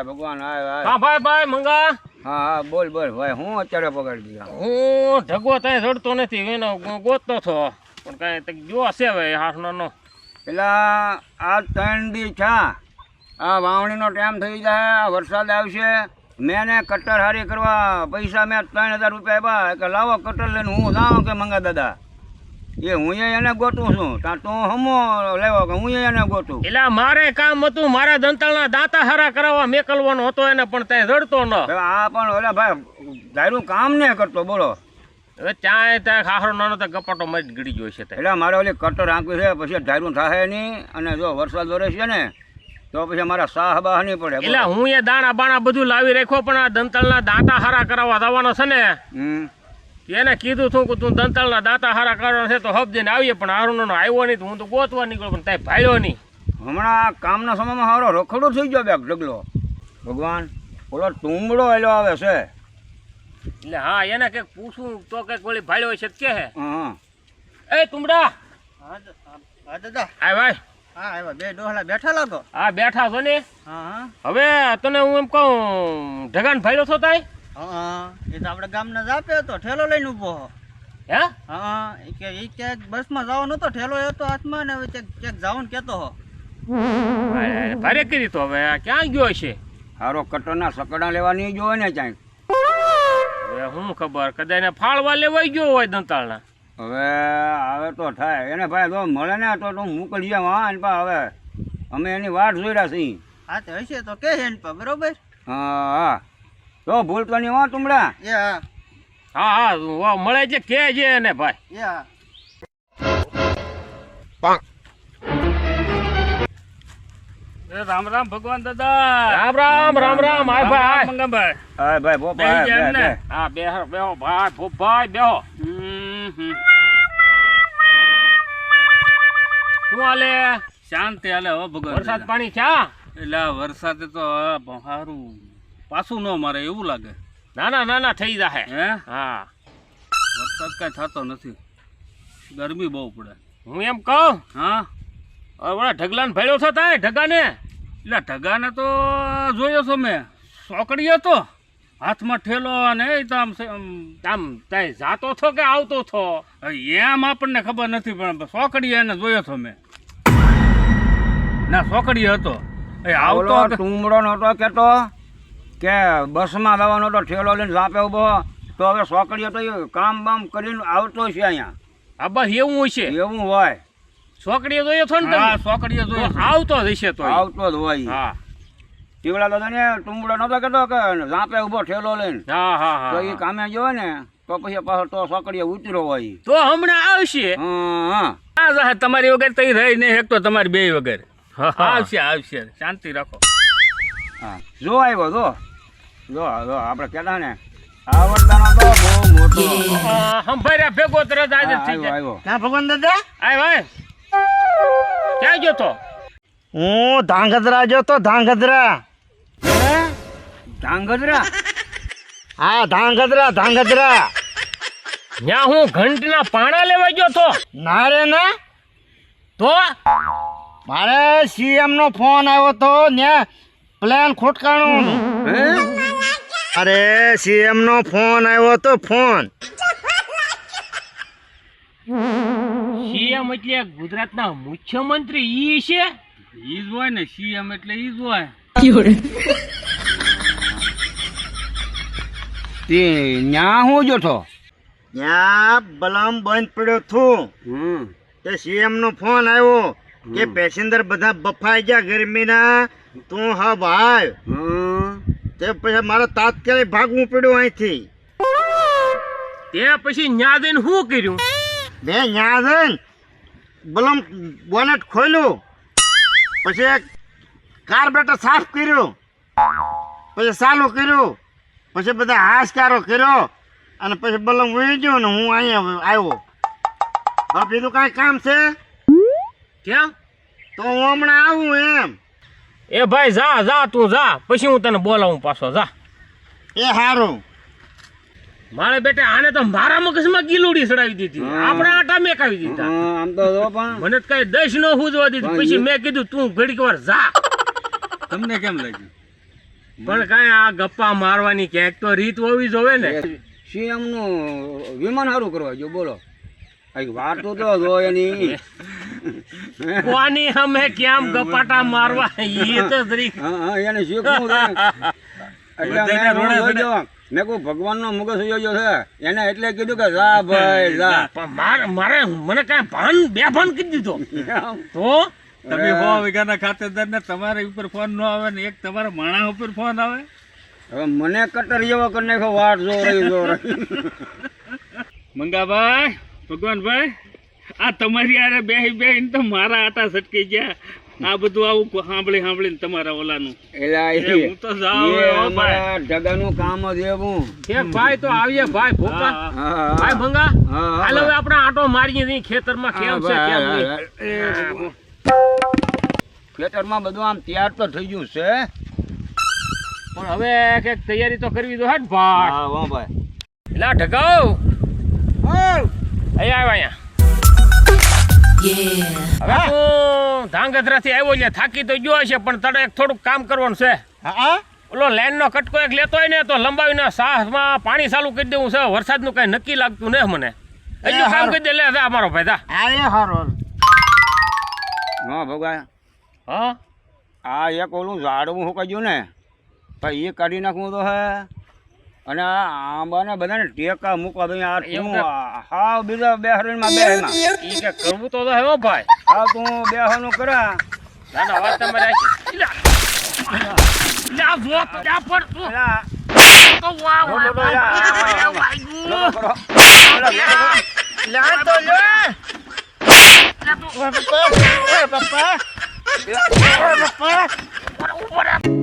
ભાઈ ભગવાન આય હા ભાઈ મંગા. હા બોલ ભાઈ હું અત્યારે પકડી દીધા. હું ઢગો ત્યાં ચડતો નથી એનો ગોતતો છો પણ કાંઈ જો છે હવે હાથનો પેલા આ 3 દી છા આ વાવણીનો ટાઈમ થઈ જાય આ વરસાદ આવશે મેં ને કટર હારી કરવા પૈસા મેં 3000 રૂપિયા આપ્યા કે લાવો કટર લઈને હું જાઉં કે મંગા દાદા એ હું એને ગોતું છું ત્યાં તું હમો લેવો કે હું એને ગોતું. એટલે મારે કામ હતું મારા દંતાળના દાંતા હારા કરાવવા મેકલવાનો હતો એને પણ ત્યાં જડતો ન. આ પણ ઓલા ભાઈ ધાર્યું કામ ને કરતો બોલો. હવે ત્યાં ખાખરો નાનો તો ગપાટો મરી ગળી જોઈ છે. એટલે મારે ઓલી કટર આંકવી છે પછી ધાર્યું થાય નહીં અને જો વરસાદ વરસ છે ને તો પછી મારા સાહ બાહ નહીં પડે. એટલે હું એ દાણા બાણા બધું લાવી રાખ્યો પણ આ દંતાળના દાંતા હારા કરાવવા જવાનો છે ને એને કીધું છું કે તું દંતાળના દાંતા હારા કરવાના છે તો હબજીને આવીએ પણ હારુનો આવ્યો નહીં તો હું તો ગોતવા નીકળ્યો પણ ત્યાં ભાળ્યો નહીં. હમણાં કામના સમયમાં હારો રખડો થઈ ગયો બેગ ઢગલો. ભગવાન ઓલો ટુંબડો એલો આવે છે એટલે હા એને કંઈક પૂછું તો કંઈક વળી ભાળ્યો છે કે હે. હા એ તુમડા હા દાદા આય ભાઈ. હા આવ્યા બે ડોહલા બેઠા લાગો. હા બેઠા છો ને. હા હવે તને હું એમ કહું ઢગાન ભાળ્યો છો તાય. હા એ તો આપણે ગામના જાપે હતો ઠેલો લઈને ઊભો હો. હે હા એ ક્યાંક બસમાં જવાનો હતો ઠેલો હતો હાથમાં ને હવે ક્યાંક જવાનું કહેતો હો. ભારે કરી તો હવે ક્યાં ગયો છે. હારો કટરના સકડા લેવા નહીં જોવે ને ક્યાંક. હવે હું ખબર કદાચ એને ફાળવા લેવાઈ ગયો હોય દંતાળના. હવે આવે તો થાય એને ભાઈ જો મળે ને તો મોકલી જાવ. હા એને પા હવે અમે એની વાટ જોઈ રહ્યા છીએ. હા તો હશે તો કે છે પા બરોબર. હા હા તો ભૂલતો નહીં હો તુમડા. એ હા હા મળે છે કે છે એને ભાઈ. એ હા રામ રામ ભગવાન દાદા. રામ રામ આય ભાઈ મંગાભાઈ. હા ભાઈ ભોપા હા બેહો ભાઈ ભોપાઈ બેહો. શું હાલે? શાંતિ હાલે હો ભગવાન. વરસાદ પાણી ક્યાં? એટલે વરસાદે તો સારું પાછું ન મારે એવું લાગે. ના થઈ જાહે. હે હા વરસાદ કઈ થતો નથી, ગરમી બહુ પડે. હું એમ કહું હા હવે ઢગલાને ભેળ્યો છો તાય ઢગાને. એટલે ઢગાને તો જોયો છો મેં, સોકડી હતો હાથમાં ઠેલો અને એ તો આમ તાય જાતો છો કે આવતો છો? એમ આપણને ખબર નથી પણ સોકડી એને જોયો છો મેં. ના સોકડી હતો એ આવતો. ટુમડો નતો કેતો કે બસમાં જવાનો તો ઠેલો લઈને ઝાપે ઉભો તો હવે સોકડીઓ તો કામ બામ કરીને આવતો છે અહીંયા. આ બસ એવું છે. એવું હોય. સોકડીએ જોયો છો ને તમે? હા સોકડીએ જોયો છો. આવતો જ હશે તો. આવતો જ હોય. હા ટીવડા દાદા ને ટુમડો નતો કેતો કે ઝાપે ઉભો ઠેલો લઈને હા તો એ કામે જોવે ને તો પછી પાછો તો સોકડીએ ઉતરો હોય. તો હમણાં આવશે. હા તમારી વગર તો રહી નહીં એક તો તમારી બે વગર. આવશે શાંતિ રાખો. હા જો આવ્યો જો આપણે કહેતા ને આવડતાનો તો બહુ મોટો. સંભાળ્યા ભેગો તરત આજે થઈ જાય. આવ્યો ક્યાં ભગવાન દાદા? આય ભાઈ ક્યાં ગયો તો? હું ધાંગધ્રા જોતો ધાંગધ્રા. ધાંગધ્રા? હા ધાંગધ્રા. ત્યાં હું ઘંટના પાણા લેવા ગયો તો. ના રે ના, તો મારે સીએમ નો ફોન આવ્યો તો ને પ્લાન ખોટકાણું. અરે સીએમ નો ફોન આવ્યો તો ફોન. સીએમ એટલે ગુજરાતના મુખ્યમંત્રી ઈ છે. ઈ જ હોય ને સીએમ એટલે ઈ જ હોય. તે ન્યા હું જોતો. ત્યાં બલમ બંધ પડ્યો છું તે સીએમ નો ફોન આવ્યો કે પેસેન્જર બધા બફાઈ ગયા ગરમીના, તું હા ભાઈ. તે પછી મારે તાત્કાલિક ભાગવું પડ્યું અહીંથી. તે પછી ન્યા દઈને શું કર્યું? મેં ન્યા જઈને બલમ બોનેટ ખોલ્યું, પછી કાર્બેટર સાફ કર્યું, પછી ચાલુ કર્યું, પછી બધા હાશકારો કર્યો અને પછી બલમ વહી ગયો ને હું અહીંયા આવ્યો. હવે બીજું કાંઈ કામ છે ક્યાં? તો હું હમણાં આવું એમ. એ ભાઈ જા તું જા, પછી હું તને બોલાવું પાછો. જા એ સારું. મારે બેટા આને તો મારા મગજમાં ગીલુડી ચડાવી દીધી, આપણા આટા મેકાવી દીધા. આમ તો જો પણ મને કઈ દશ ન હુજવા દીધું. પછી મેં કીધું તું ઘડીક વાર જા. તમને કેમ લાગ્યું? પણ કાંઈ આ ગપ્પા મારવાની ક્યાંક તો રીત હોવી જોવે ને. CM નું વિમાન સારું કરવા જો બોલો કઈક વાતો તો જોઈએ નહીં. કોની અમે કેમ ગપાટા મારવા એ તો જરીક હા એને શીખવું છે. એટલે મેં કહું ભગવાનનો મુગસ જોયો છે એને એટલે કીધું કે જા ભાઈ જા. પણ મારે મને કાંઈ ભાન બે ભાન કીધી દીધો તો તમે 100 વીઘાના ખાતેદાર ને તમારા ઉપર ફોન ન આવે ને એક તમારા માણા ઉપર ફોન આવે. હવે મને કટર જેવો કરી નાખ્યો વાટ જો રહી. મંગાભાઈ ભગવાનભાઈ આ તમારી આરે બેહીને તો મારા આટા સટકી ગયા. આ બધું આવું સાંભળીને તમારા ઓલાનું એટલે હું તો જાઉં ઢગાનું કામ જ એવું. એક ભાઈ તો આવીએ ભાઈ ભોપા ભાઈ ભંગા હાલ હવે આપણે આટો મારીએ નહીં ખેતરમાં કેમ છે કેમ નહીં. ખેતરમાં બધું આમ તૈયાર તો થઈ ગયું છે. પણ હવે કઈક તૈયારી તો કરવી તો હટ ભાઈ. હા વાહ ભાઈ. એટલે ઢગાવ અહીંયા હવે તું ધાંગધ્રાથી આવ્યો એટલે થાકી તો ગયો હશે પણ તારે એક થોડુંક કામ કરવાનું છે. ઓલો લાઈન નો કટકો એક લેતો હોય ને તો લંબાવીને સાહમાં પાણી ચાલુ કરી દેવું છે. વરસાદનું કઈ નક્કી લાગતું ને મને એટલું કામ કરી દે. લે અમારો ભાઈ દા હા ભગવાન હા આ એક ઓલું ઝાડવું હુકાયું ને ભાઈ એ કાઢી નાખવું તો હે. અને આ આંબાને બધાને ટેકા મૂકવા તો આ તું હા બીજા બે હરણમાં બે એમાં ઈ કે કરવું તો હે હો ભાઈ. હા તું બે હરણનું કરા. ના ના વાત તમે રાખી જા જો જા પર તું એલા, તો વાહ બોલો, બોલો, યા, વાહ કરો. લા તો લે પપ્પા પપ્પા